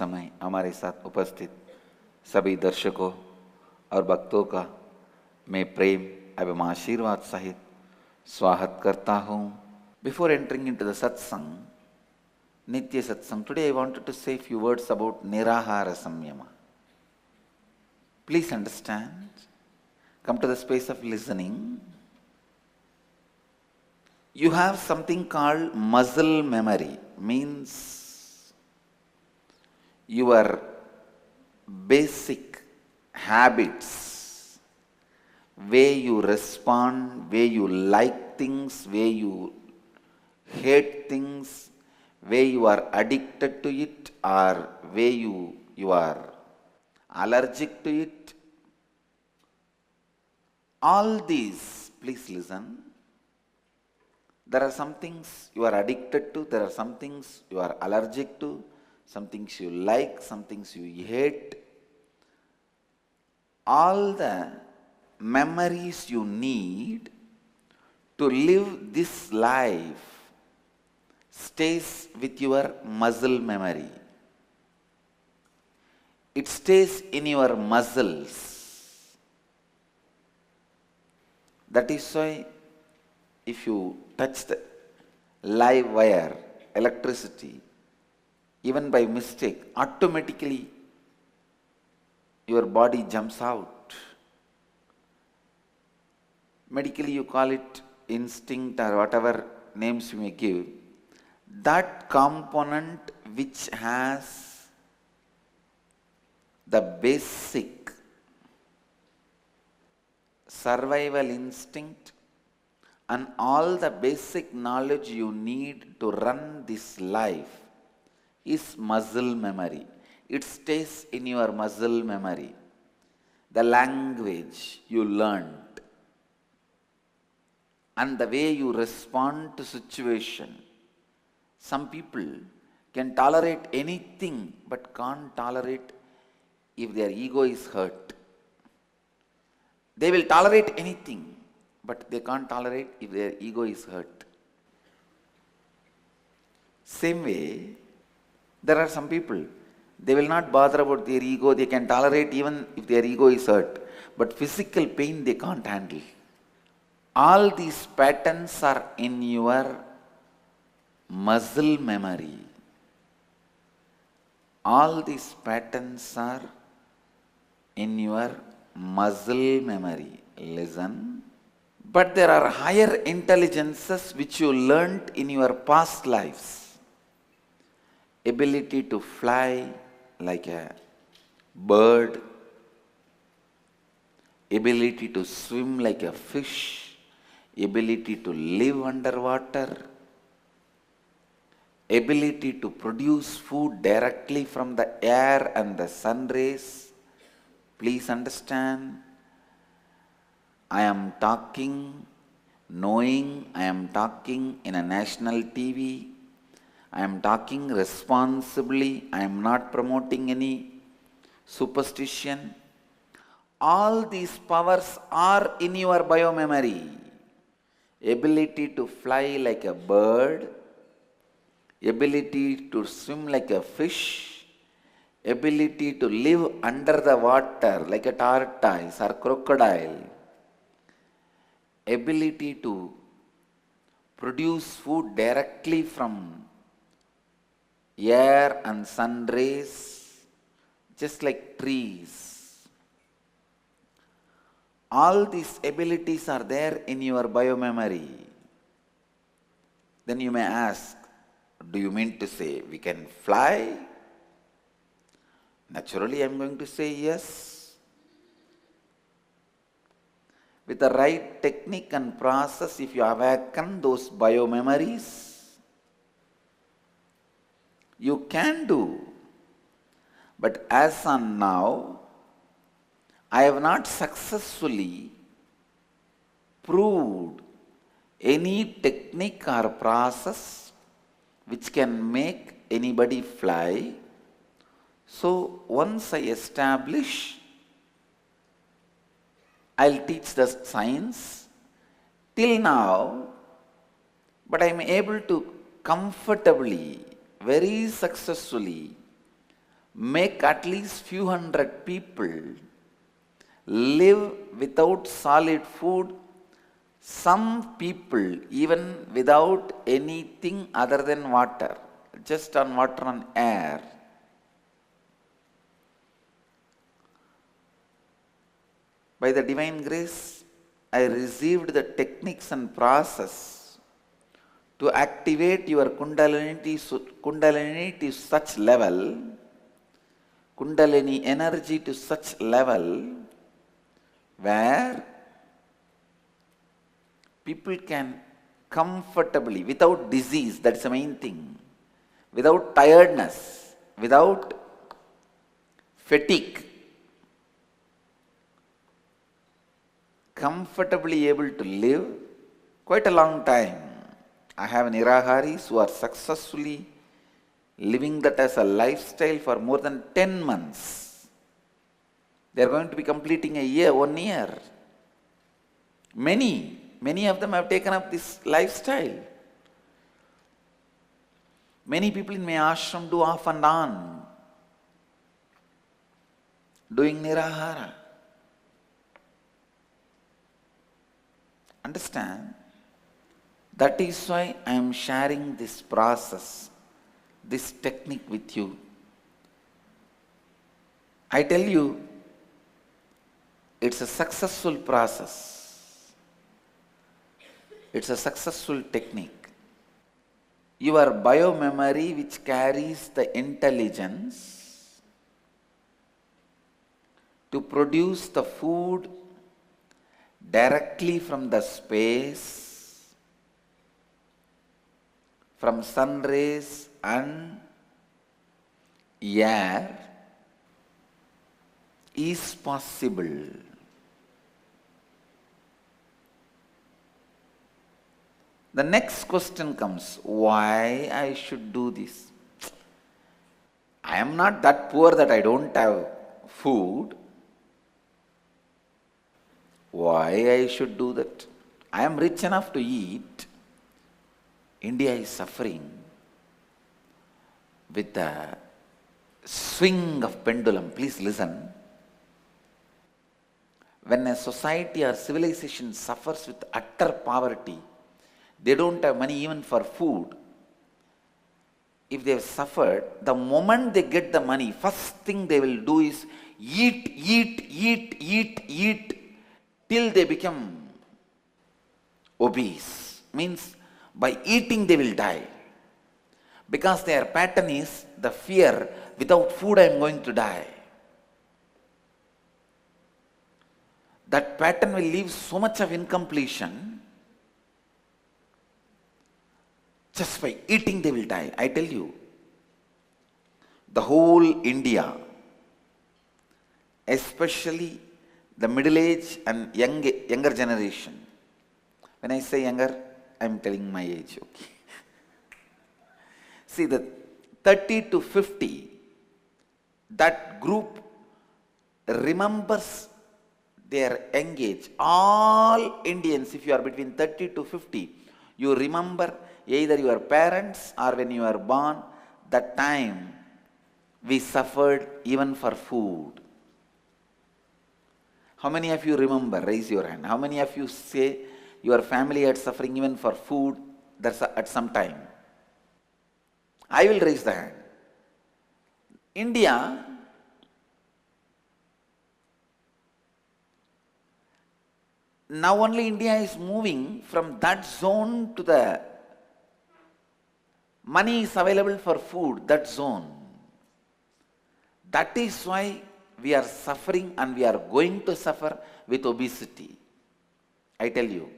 समय हमारे साथ उपस्थित सभी दर्शकों और भक्तों का मैं प्रेम एवं आशीर्वाद सहित स्वागत करता हूँ. Before entering into the Satsang, Nitya Satsang, today I wanted to say a few words about Nirahara Samyama. Please understand, come to the space of listening. You have something called muscle memory, means your basic habits, way you respond, way you like things, way you hate things, way you are addicted to it, or way you are allergic to it. All these, please listen. There are some things you are addicted to, there are some things you are allergic to, some things you like, some things you hate. All the memories you need to live this life stays with your muscle memory. It stays in your muscles. That is why if you touch the live wire, electricity, even by mistake, automatically your body jumps out. Medically you call it instinct or whatever names you may give. That component which has the basic survival instinct and all the basic knowledge you need to run this life is muscle memory. It stays in your muscle memory. The language you learned and the way you respond to situation. Some people can tolerate anything but can't tolerate if their ego is hurt. They will tolerate anything, but they can't tolerate if their ego is hurt. Same way, there are some people, they will not bother about their ego, they can tolerate even if their ego is hurt, but physical pain they can't handle. All these patterns are in your muscle memory. All these patterns are in your muscle memory. Listen. But there are higher intelligences which you learnt in your past lives. Ability to fly like a bird, ability to swim like a fish, ability to live underwater, ability to produce food directly from the air and the sun rays. Please understand, I am talking, knowing I am talking in a national TV. I am talking responsibly. I am not promoting any superstition. All these powers are in your biomemory. Ability to fly like a bird, ability to swim like a fish, ability to live under the water like a tortoise or crocodile, ability to produce food directly from air and sun rays, just like trees. All these abilities are there in your biomemory. Then you may ask, do you mean to say we can fly? Naturally, I am going to say yes. With the right technique and process, if you awaken those biomemories, you can do. But as on now, I have not successfully proved any technique or process which can make anybody fly. So once I establish, I'll teach the science. Till now, but I am able to comfortably, very successfully make at least few hundred people live without solid food, some people even without anything other than water, just on water and air. By the divine grace, I received the techniques and process to activate your Kundalini to such level, Kundalini energy to such level where people can comfortably, without disease, that's the main thing, without tiredness, without fatigue, comfortably able to live quite a long time. I have Niraharis who are successfully living that as a lifestyle for more than 10 months. They are going to be completing a year, 1 year. Many of them have taken up this lifestyle. Many people in my ashram do off and on, doing Nirahara. Understand? That is why I am sharing this process, this technique with you. I tell you, it's a successful process. It's a successful technique. Your biomemory, which carries the intelligence to produce the food directly from the space, from sun rays and air, is possible. The next question comes, why I should do this? I am not that poor that I don't have food. Why I should do that? I am rich enough to eat. India is suffering with the swing of pendulum. Please listen. When a society or civilization suffers with utter poverty, they don't have money even for food. If they have suffered, the moment they get the money, first thing they will do is eat till they become obese. Means by eating they will die. Because their pattern is the fear, without food I am going to die. That pattern will leave so much of incompletion. Just by eating they will die. I tell you, the whole India, especially the middle age and younger generation. When I say younger, I am telling my age. Okay. See, the 30 to 50, that group remembers their young age. All Indians, if you are between 30 to 50, you remember either your parents or when you were born, that time we suffered even for food. How many of you remember? Raise your hand. How many of you say your family had suffering even for food at some time? I will raise the hand. India, now only India is moving from that zone to the money is available for food, that zone. That is why we are suffering and we are going to suffer with obesity. I tell you,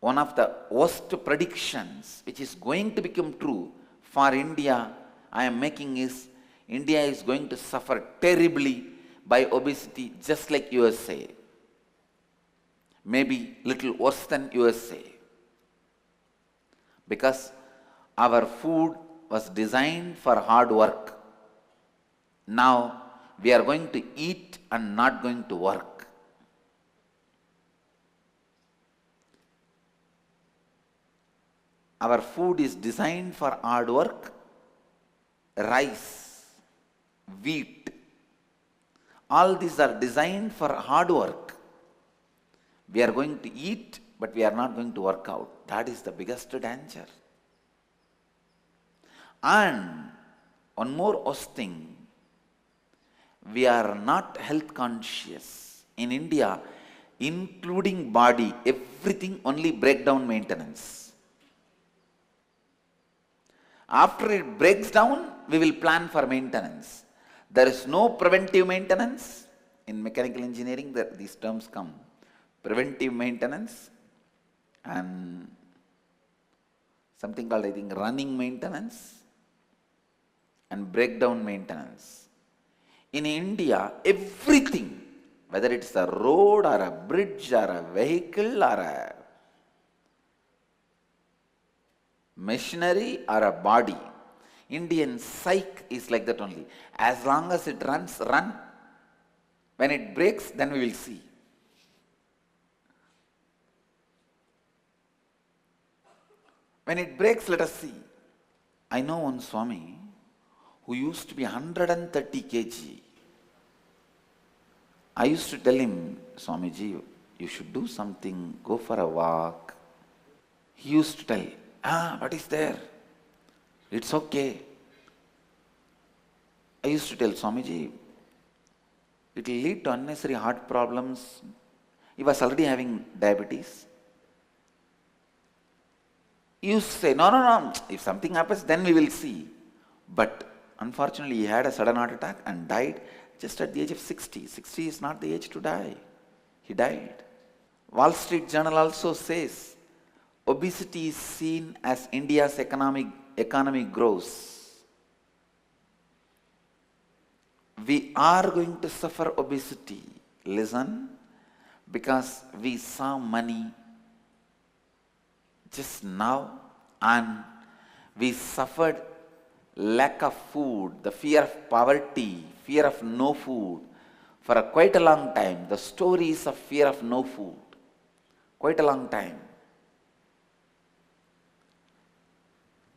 one of the worst predictions which is going to become true for India, I am making is, India is going to suffer terribly by obesity just like USA. Maybe little worse than USA. Because our food was designed for hard work. Now we are going to eat and not going to work. Our food is designed for hard work. Rice, wheat. All these are designed for hard work. We are going to eat, but we are not going to work out. That is the biggest danger. And one more worst thing, we are not health conscious. In India, including body, everything only breakdown maintenance. After it breaks down, we will plan for maintenance. There is no preventive maintenance. In mechanical engineering, these terms come. Preventive maintenance and something called, I think, running maintenance and breakdown maintenance. In India, everything, whether it's a road or a bridge or a vehicle or a machinery or a body, Indian psyche is like that only. As long as it runs, run. When it breaks, then we will see. When it breaks, let us see. I know one Swami who used to be 130 kg. I used to tell him, Swamiji, you should do something, go for a walk. He used to tell, what is there? It's okay. I used to tell Swamiji, it will lead to unnecessary heart problems. He was already having diabetes. He used to say, no, if something happens, then we will see. But unfortunately, he had a sudden heart attack and died just at the age of 60. 60 is not the age to die. He died. Wall Street Journal also says, obesity is seen as India's economy grows. We are going to suffer obesity. Listen, because we saw money just now and we suffered lack of food, the fear of poverty, fear of no food for quite a long time. The stories of fear of no food, quite a long time.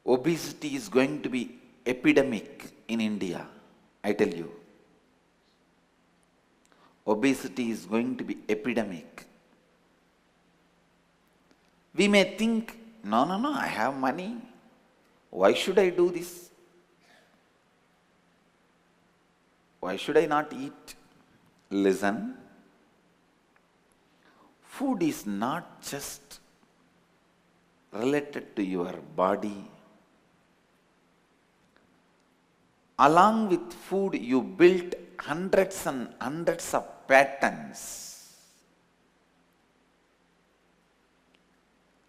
Obesity is going to be epidemic in India, I tell you. Obesity is going to be epidemic. We may think, no, I have money. Why should I do this? Why should I not eat? Listen, food is not just related to your body. Along with food, you built hundreds and hundreds of patterns.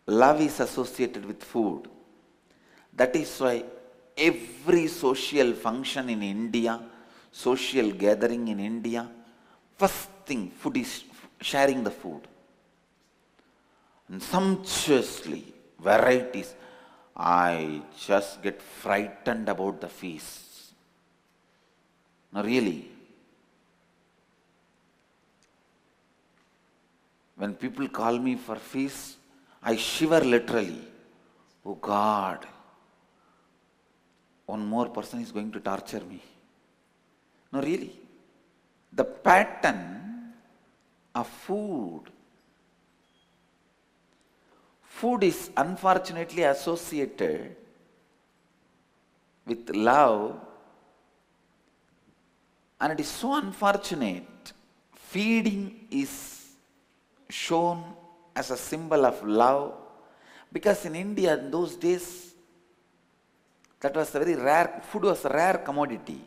Love is associated with food. That is why every social function in India, social gathering in India, first thing, food is sharing the food. And sumptuously, varieties. I just get frightened about the feasts. No, really. When people call me for feasts, I shiver literally. Oh God, one more person is going to torture me. No, really. The pattern of food. Food is unfortunately associated with love, and it is so unfortunate. Feeding is shown as a symbol of love, because in India in those days, that was a very rare, food was a rare commodity.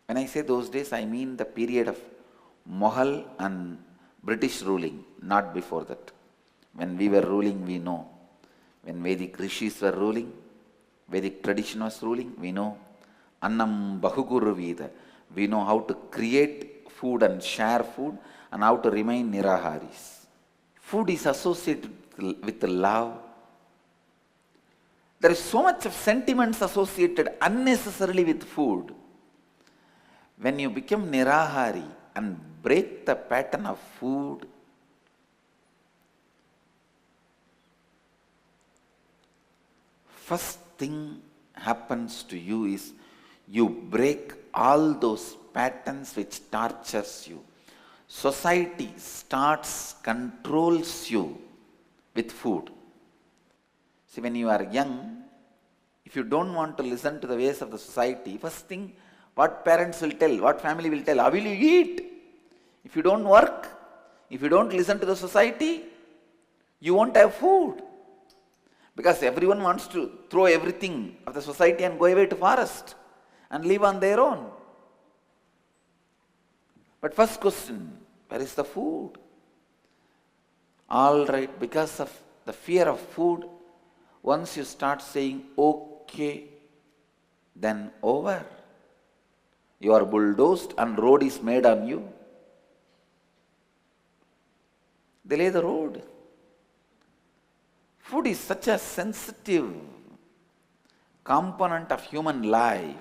When I say those days, I mean the period of Mughal and British ruling, not before that. When we were ruling, we know. When Vedic rishis were ruling, Vedic tradition was ruling, we know. Annam Bahuguru Veda. We know how to create food and share food and how to remain Niraharis. Food is associated with love. There is so much of sentiments associated unnecessarily with food. When you become Nirahari and break the pattern of food, first thing happens to you is you break all those patterns which tortures you. Society controls you with food. See, when you are young, if you don't want to listen to the ways of the society, first thing, what parents will tell, what family will tell, how will you eat? If you don't work, if you don't listen to the society, you won't have food. Because everyone wants to throw everything of the society and go away to forest and live on their own. But first question, where is the food? All right, because of the fear of food, once you start saying, okay, then over. You are bulldozed and road is made on you. They lay the road. Food is such a sensitive component of human life.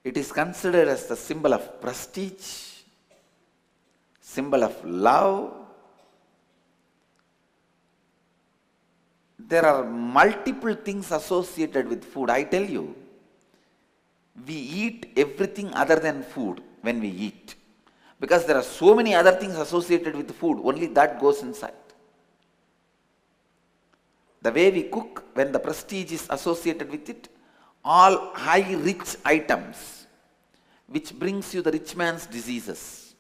It is considered as the symbol of prestige, symbol of love. There are multiple things associated with food. I tell you, we eat everything other than food when we eat. Because there are so many other things associated with food, only that goes inside. The way we cook, when the prestige is associated with it, all high rich items, which brings you the rich man's diseases.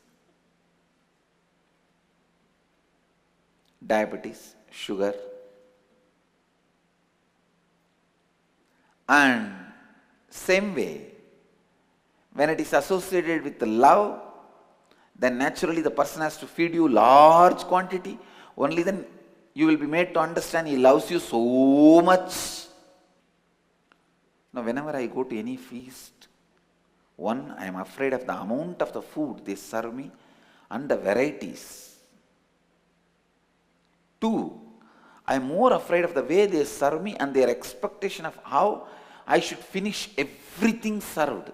Diabetes, sugar. And same way, when it is associated with the love, then naturally the person has to feed you large quantity. Only then you will be made to understand he loves you so much. Now whenever I go to any feast, one, I am afraid of the amount of the food they serve me and the varieties. Two, I am more afraid of the way they serve me and their expectation of how I should finish everything served.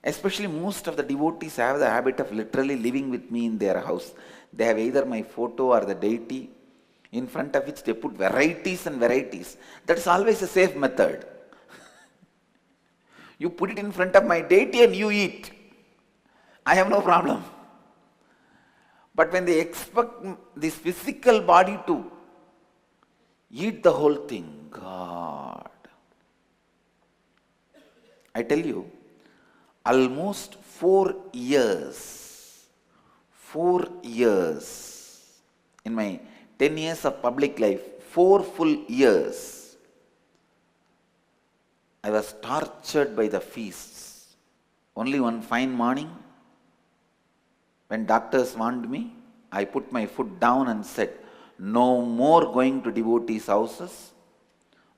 Especially most of the devotees have the habit of literally living with me in their house. They have either my photo or the deity in front of which they put varieties and varieties. That is always a safe method. You put it in front of my deity and you eat. I have no problem. But when they expect this physical body to eat the whole thing, God. I tell you, almost 4 years in my 10 years of public life, 4 full years, I was tortured by the feasts. Only one fine morning, when doctors warned me, I put my foot down and said, no more going to devotees' houses,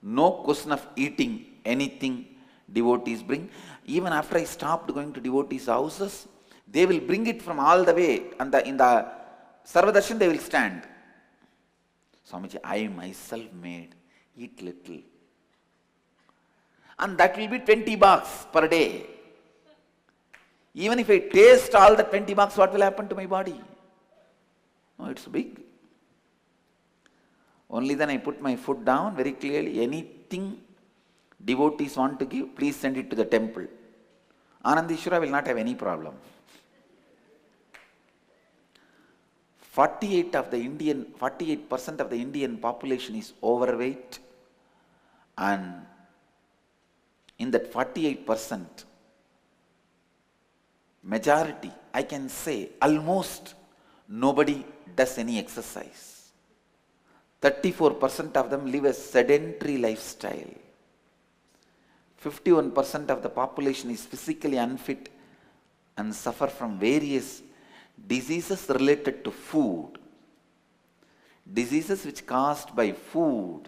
no question of eating anything devotees bring. Even after I stopped going to devotees' houses, they will bring it from all the way, and in the Sarvadarshan they will stand. Swamiji, I myself made, eat little. And that will be 20 bucks per day. Even if I taste all the 20 bucks, what will happen to my body? No, it's big. Only then I put my foot down very clearly. Anything devotees want to give, please send it to the temple. Anandishwara will not have any problem. 48% of the Indian population is overweight, and in that 48%, majority, I can say almost nobody does any exercise. 34% of them live a sedentary lifestyle. 51% of the population is physically unfit and suffer from various diseases related to food. Diseases which caused by food.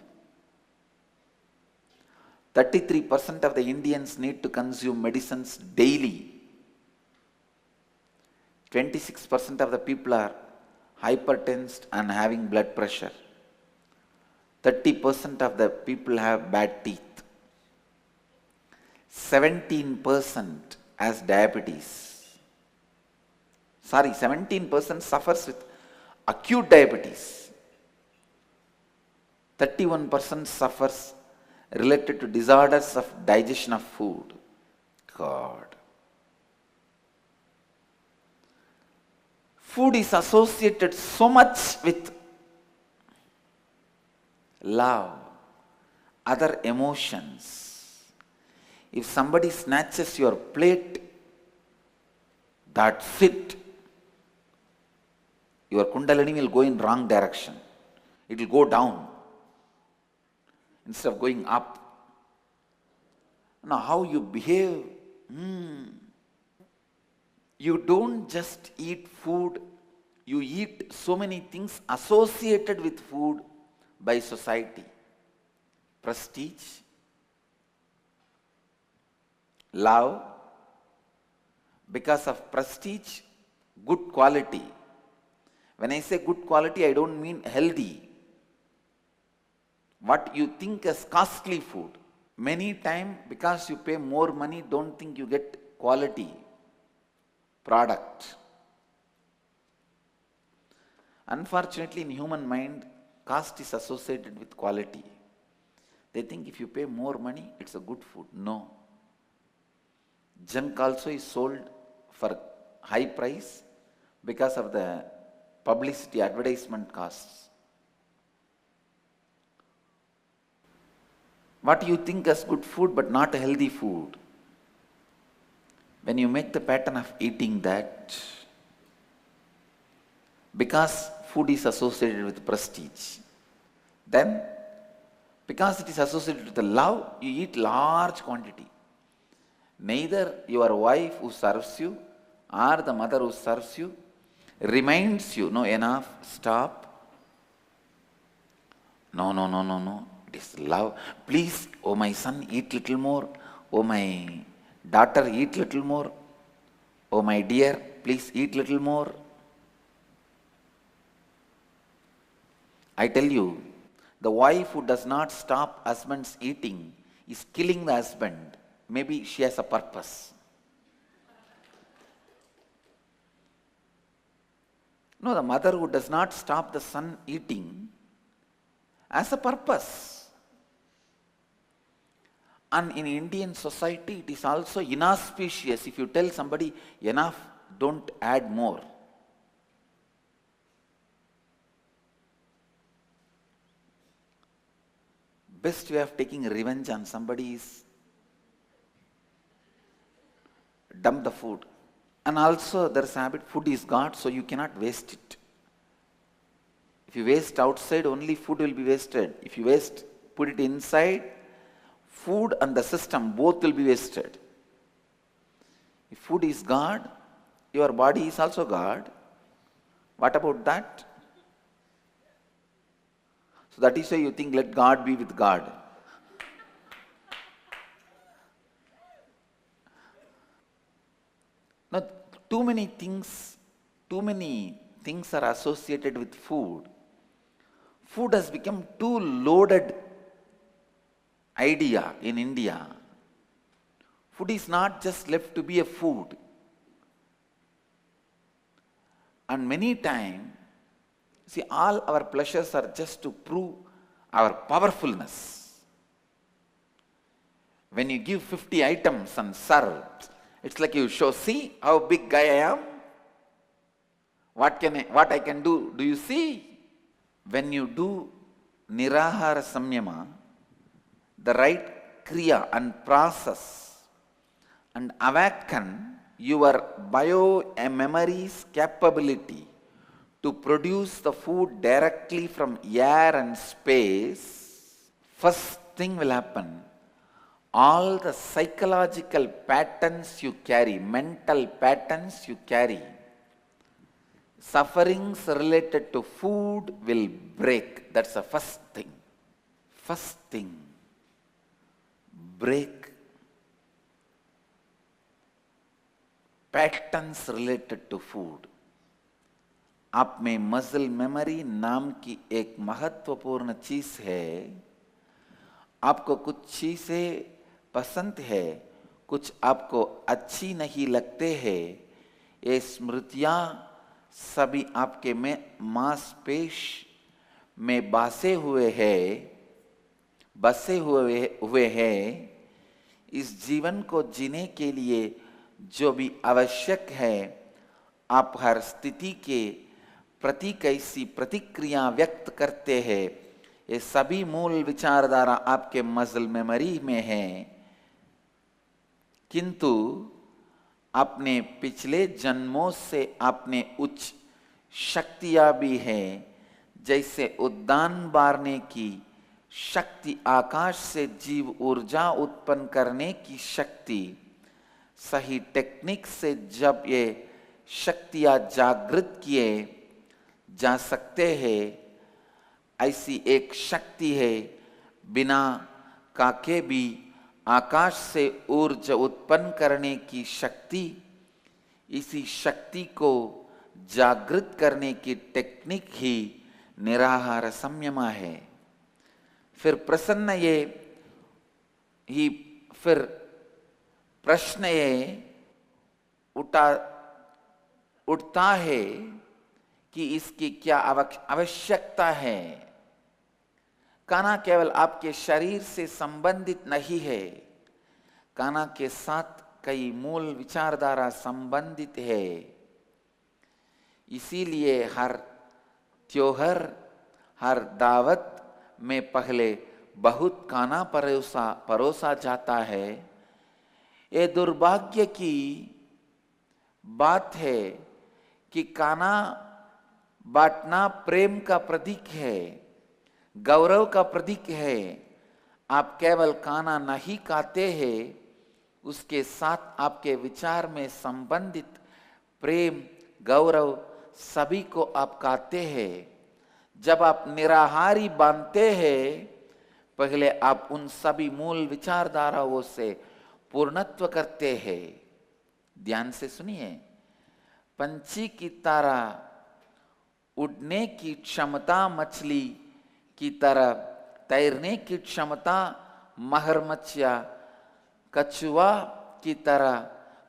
33% of the Indians need to consume medicines daily. 26% of the people are hypertensed and having blood pressure. 30% of the people have bad teeth. 17% has diabetes. 17% suffers with acute diabetes. 31% suffers related to disorders of digestion of food. God. Food is associated so much with love, other emotions. If somebody snatches your plate, that's it. Your Kundalini will go in wrong direction. It will go down instead of going up. Now, how you behave, you don't just eat food, you eat so many things associated with food by society. Prestige, love, because of prestige, good quality. When I say good quality, I don't mean healthy. What you think as costly food. Many times, because you pay more money, don't think you get quality product. Unfortunately, in human mind, cost is associated with quality. They think if you pay more money, it's a good food. No. Junk also is sold for high price because of the publicity, advertisement costs. What you think as good food but not a healthy food, when you make the pattern of eating that, because food is associated with prestige, then because it is associated with the love, you eat large quantity. Neither your wife who serves you or the mother who serves you reminds you, no, enough, stop. No. It is love. Please, oh my son, eat little more. Oh my daughter, eat little more. Oh my dear, please eat little more. I tell you, the wife who does not stop husband's eating is killing the husband. Maybe she has a purpose. No, the mother who does not stop the son eating has a purpose. And in Indian society, it is also inauspicious if you tell somebody, enough, don't add more. Best way of taking revenge on somebody is dump the food. And also there is a habit, food is God, so you cannot waste it. If you waste outside, only food will be wasted. If you waste, put it inside, food and the system both will be wasted. If food is God, your body is also God. What about that? So that is why you think, let God be with God. Now, too many things are associated with food. Food has become too loaded idea in India. Food is not just left to be a food. And many times, see, all our pleasures are just to prove our powerfulness. When you give 50 items and serve, it's like you show, see how big guy I am? What I can do? Do you see? When you do Nirahara Samyama, the right kriya and process and awaken your bio-memory's capability to produce the food directly from air and space, first thing will happen. All the psychological patterns you carry, mental patterns you carry, sufferings related to food will break. That's the first thing. First thing. Break patterns related to food. आप में muscle memory नाम की एक महत्वपूर्ण चीज है. आपको कुछ चीजें पसंद है, कुछ आपको अच्छी नहीं लगते हैं. ये स्मृतियां सभी आपके में मांसपेश में बसे हुए हैं। इस जीवन को जीने के लिए जो भी आवश्यक है, आप हर स्थिति के प्रति कैसी प्रतिक्रिया व्यक्त करते हैं, ये सभी मूल विचारधारा आपके मसल मेमोरी में है। किंतु अपने पिछले जन्मों से आपने उच्च शक्तियां भी हैं, जैसे उद्यान बारने की शक्ति, आकाश से जीव ऊर्जा उत्पन्न करने की शक्ति। सही टेक्निक से जब ये शक्तियां जागृत किए जा सकते हैं, ऐसी एक शक्ति है, बिना काके भी आकाश से ऊर्जा उत्पन्न करने की शक्ति। इसी शक्ति को जागृत करने की टेक्निक ही निराहार संयमा है। फिर प्रश्न ये उठता है कि इसकी क्या आवश्यकता है। खाना केवल आपके शरीर से संबंधित नहीं है, खाना के साथ कई मूल विचारधारा संबंधित है। इसीलिए हर त्योहार, हर दावत में पहले बहुत खाना परोसा जाता है। ये दुर्भाग्य की बात है कि खाना बांटना प्रेम का प्रतीक है, गौरव का प्रतीक है। आप केवल खाना नहीं खाते हैं, उसके साथ आपके विचार में संबंधित प्रेम, गौरव सभी को आप खाते हैं। जब आप निराहारी बनते हैं, पहले आप उन सभी मूल विचारधाराओं से पूर्णत्व करते हैं। ध्यान से सुनिए। पंछी की तरह उड़ने की क्षमता, मछली की तरह तैरने की क्षमता, मगरमच्छ या कछुआ की तरह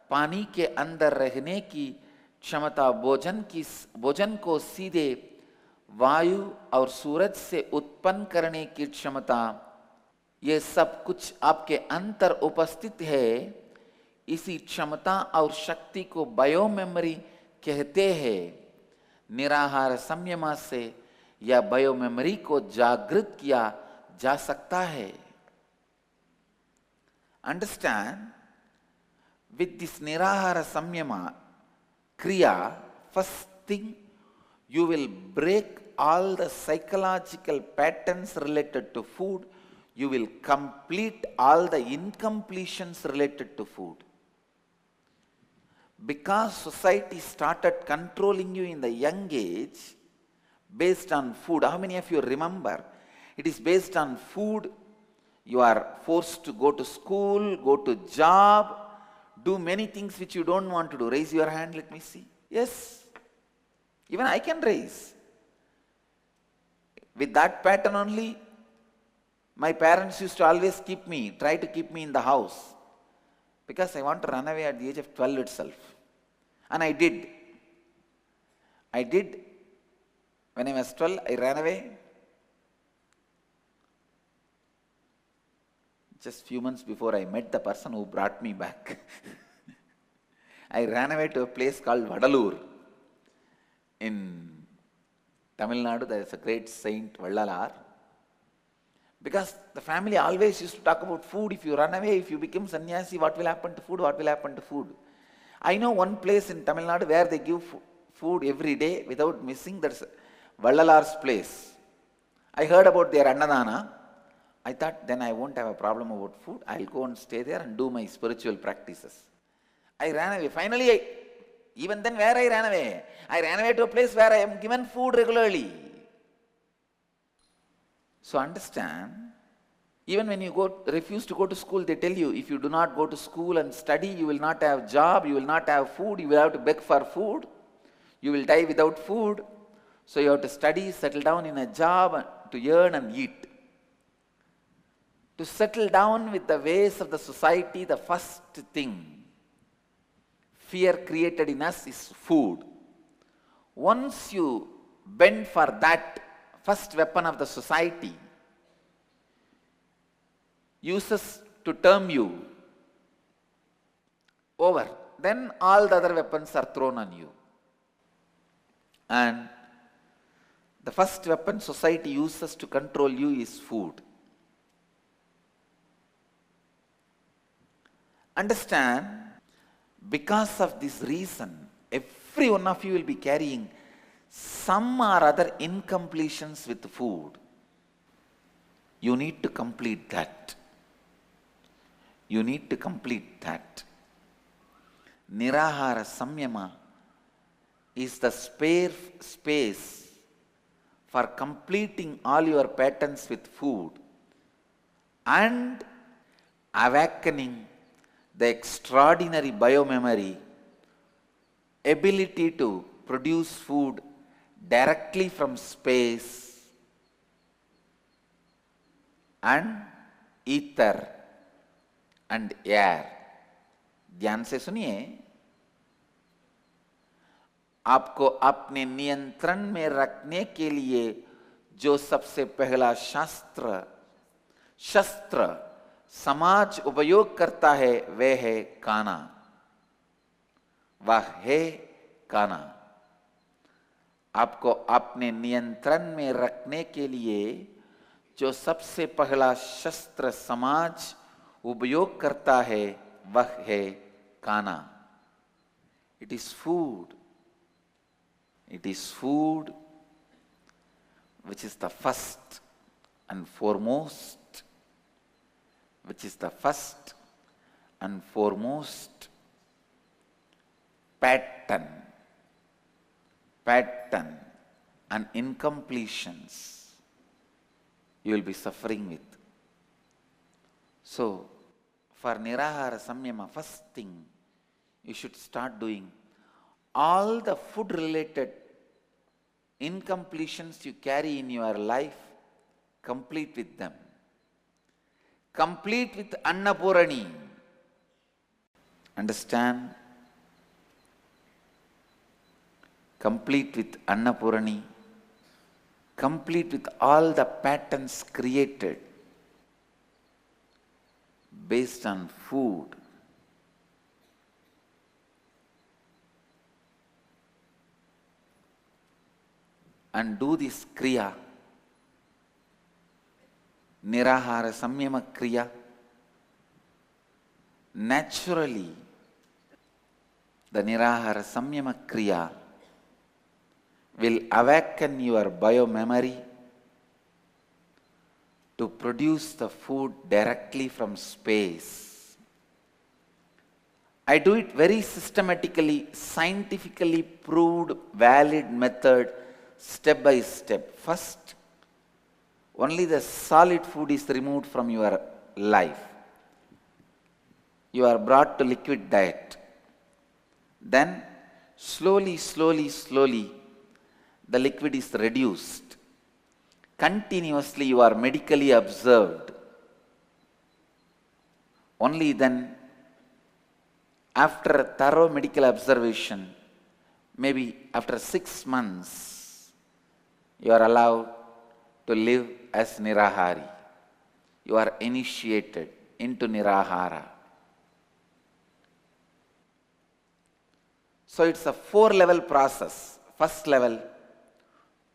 पानी के अंदर रहने की क्षमता, भोजन को सीधे वायु और सूरज से उत्पन्न करने की क्षमता, ये सब कुछ आपके अंतर उपस्थित है। इसी क्षमता और शक्ति को बायो मेमोरी कहते हैं। निराहार संयमा से या बायो मेमोरी को जागृत किया जा सकता है। अंडरस्टैंड, विद दिस निराहार संयमा kriya, first thing, you will break all the psychological patterns related to food. You will complete all the incompletions related to food. Because society started controlling you in the young age based on food. How many of you remember? It is based on food. You are forced to go to school, go to job, do many things which you don't want to do. Raise your hand, let me see. Yes. Even I can raise. With that pattern only, my parents used to always try to keep me in the house. Because I want to run away at the age of 12 itself. And I did. When I was 12, I ran away. Just few months before I met the person who brought me back. I ran away to a place called Vadalur in Tamil Nadu. There is a great saint, Vallalar. Because the family always used to talk about food. If you run away, if you become sannyasi, what will happen to food? What will happen to food? I know one place in Tamil Nadu where they give food every day without missing. That's Vallalar's place. I heard about their Annadana. I thought then I won't have a problem about food. I'll go and stay there and do my spiritual practices. I ran away. Finally, even then where I ran away? I ran away to a place where I am given food regularly. So understand, even when you refuse to go to school, they tell you, if you do not go to school and study, you will not have job, you will not have food, you will have to beg for food, you will die without food. So you have to study, settle down in a job to earn and eat. To settle down with the ways of the society, the first thing fear created in us is food. Once you bend for that first weapon of the society uses to term you over, then all the other weapons are thrown on you. And the first weapon society uses to control you is food. Understand, because of this reason, every one of you will be carrying some or other incompletions with food. You need to complete that. You need to complete that. Nirahara Samyama is the spare space for completing all your patterns with food and awakening the extraordinary biomemory ability to produce food directly from space and ether and air. ध्यान से सुनिए, आपको अपने नियंत्रण में रखने के लिए जो सबसे पहला शस्त्र समाज उपयोग करता है वह है खाना। वह है खाना। आपको अपने नियंत्रण में रखने के लिए जो सबसे पहला शस्त्र समाज उपयोग करता है वह है खाना। It is food. It is food which is the first and foremost, pattern and incompletions you will be suffering with. So, for Nirahara Samyama, first thing you should start doing, all the food related incompletions you carry in your life, complete with them. Complete with Annapurani. Understand? Complete with Annapurani. Complete with all the patterns created based on food. And do this Kriya, Nirahara Samyama Kriya. Naturally, the Nirahara Samyama Kriya will awaken your biomemory to produce the food directly from space. I do it very systematically, scientifically proved, valid method, step by step. First, only the solid food is removed from your life. You are brought to liquid diet. Then, slowly, the liquid is reduced. Continuously you are medically observed. Only then, after a thorough medical observation, maybe after 6 months, you are allowed to live as Nirahari. You are initiated into Nirahara. So it's a 4-level process. First level,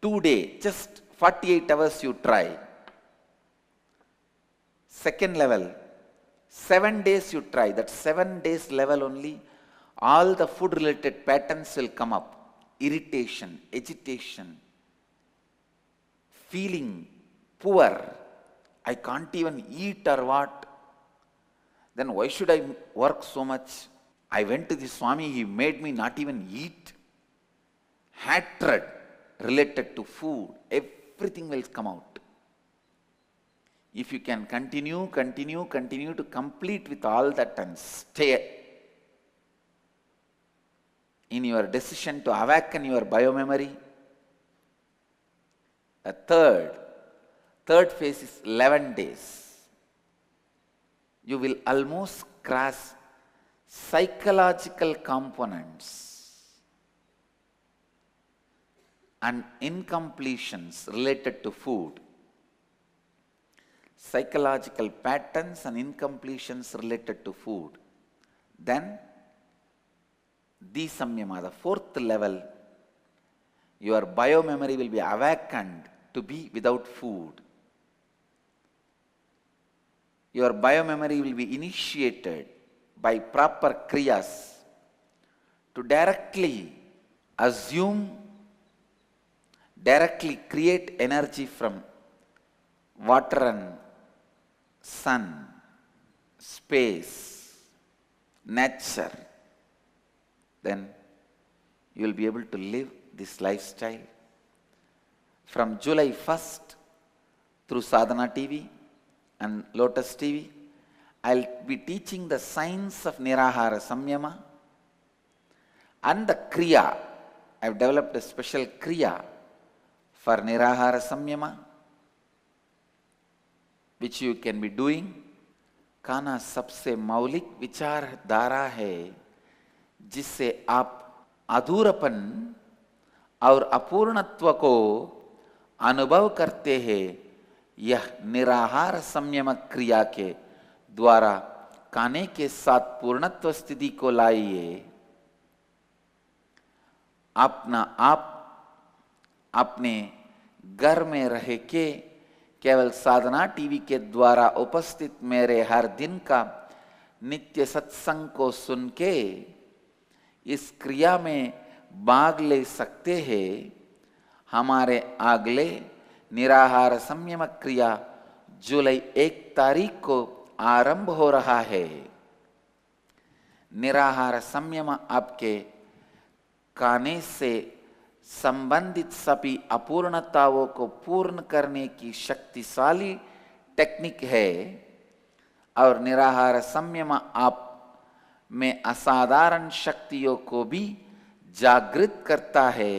2 days, just 48 hours you try. Second level, 7 days you try. That 7 days level only, all the food related patterns will come up. Irritation, agitation, feeling poor, I can't even eat or what. Then why should I work so much? I went to the Swami, he made me not even eat. Hatred related to food, everything will come out. If you can continue to complete with all that and stay in your decision to awaken your biomemory. A third phase is 11 days. You will almost cross psychological components. and incompletions related to food, psychological patterns and incompletions related to food, then the Samyama, the fourth level, your biomemory will be awakened to be without food. Your biomemory will be initiated by proper kriyas to directly assume, directly create energy from water and sun, space, nature. Then you will be able to live this lifestyle. From July 1st through Sadhana TV and Lotus TV, I'll be teaching the science of Nirahara Samyama and the Kriya. I've developed a special Kriya for Nirahara Samyama, which you can be doing. खाना सबसे मौलिक विचारधारा है जिससे आप अधूरापन और अपूर्णत्व को अनुभव करते हैं। यह निराहार संयम क्रिया के द्वारा खाने के साथ पूर्णत्व स्थिति को लाइए। अपना आप अपने घर में रह के केवल साधना टीवी के द्वारा उपस्थित मेरे हर दिन का नित्य सत्संग को सुन के इस क्रिया में भाग ले सकते हैं। हमारे अगले निराहार संयम क्रिया जुलाई 1 तारीख को आरंभ हो रहा है। निराहार संयम आपके खाने से संबंधित सभी अपूर्णताओं को पूर्ण करने की शक्तिशाली टेक्निक है और निराहार संयम आप में असाधारण शक्तियों को भी जागृत करता है।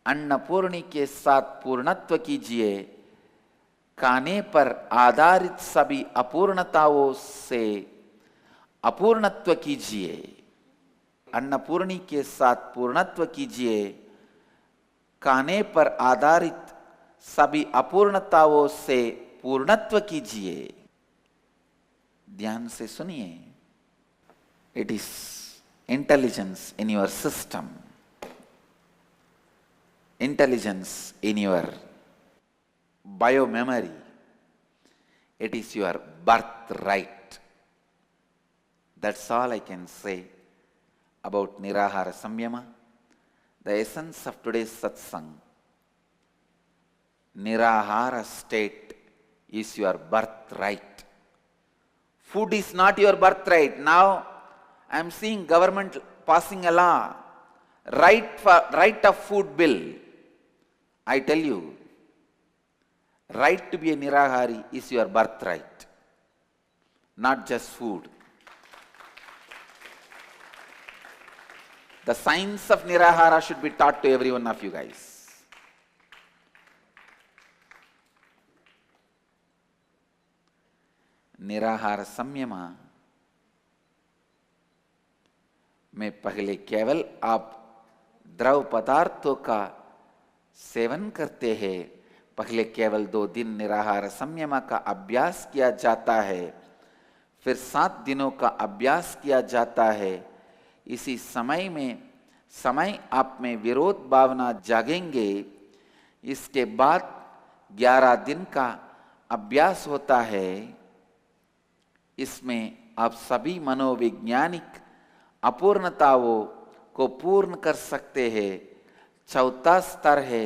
अन्नपूर्णी के साथ पूर्णत्व कीजिए। खाने पर आधारित सभी अपूर्णताओं से अपूर्णत्व कीजिए। अन्नपूर्णी के साथ पूर्णत्व कीजिए। खाने पर आधारित सभी अपूर्णताओं से पूर्णत्व कीजिए। ध्यान से सुनिए। It is intelligence in your system, intelligence in your biomemory. It is your birthright. That's all I can say about Nirahara Samyama. The essence of today's satsang. Nirahara state is your birthright. Food is not your birthright. Now I am seeing government passing a law, right of food bill. I tell you, right to be a Nirahari is your birthright, not just food. The science of Nirahara should be taught to every one of you guys. Nirahara Samyama में पहले केवल आप द्रव पदार्थों का seven करते हैं। पहले केवल 2 दिन निराहार संयम का अभ्यास किया जाता है, फिर 7 दिनों का अभ्यास किया जाता है। इसी समय आप में विरोध भावना जागेंगे। इसके बाद 11 दिन का अभ्यास होता है। इसमें आप सभी मनोवैज्ञानिक अपूर्णताओं को पूर्ण कर सकते हैं। चौथा स्तर है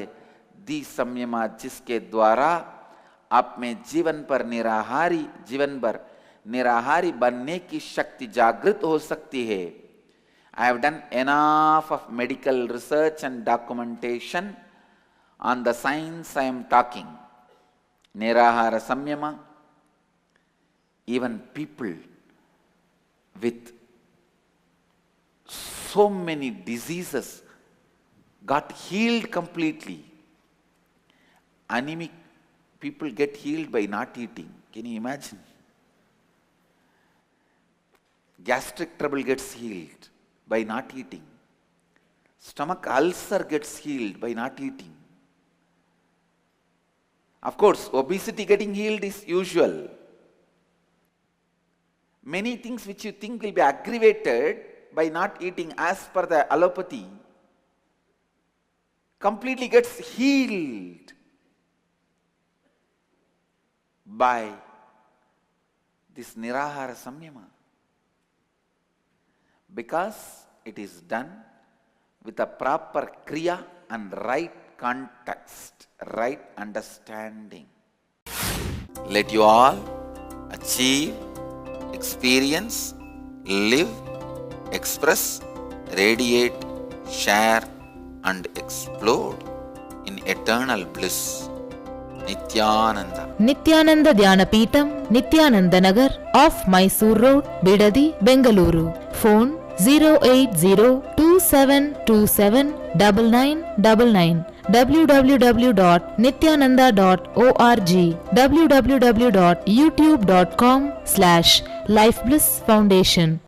दी संयमा, जिसके द्वारा आप में जीवन भर निराहारी बनने की शक्ति जागृत हो सकती है। I have done enough of medical research and documentation on the science I am talking. Nirahara Samyama, even people with so many diseases got healed completely. Anemic people get healed by not eating. Can you imagine? Gastric trouble gets healed by not eating. Stomach ulcer gets healed by not eating. Of course, obesity getting healed is usual. Many things which you think will be aggravated by not eating as per the allopathy completely gets healed by this Nirahara Samyama, because it is done with a proper kriya and right context, right understanding. Let you all achieve, experience, live, express, radiate, share and explode in eternal bliss. Nithyananda. Nithyananda Dhyanapitham, Nithyananda Nagar, off Mysore Road, Bidadi, Bengaluru. Phone 08027279999. www.nithyananda.org. www.youtube.com/Life Bliss Foundation.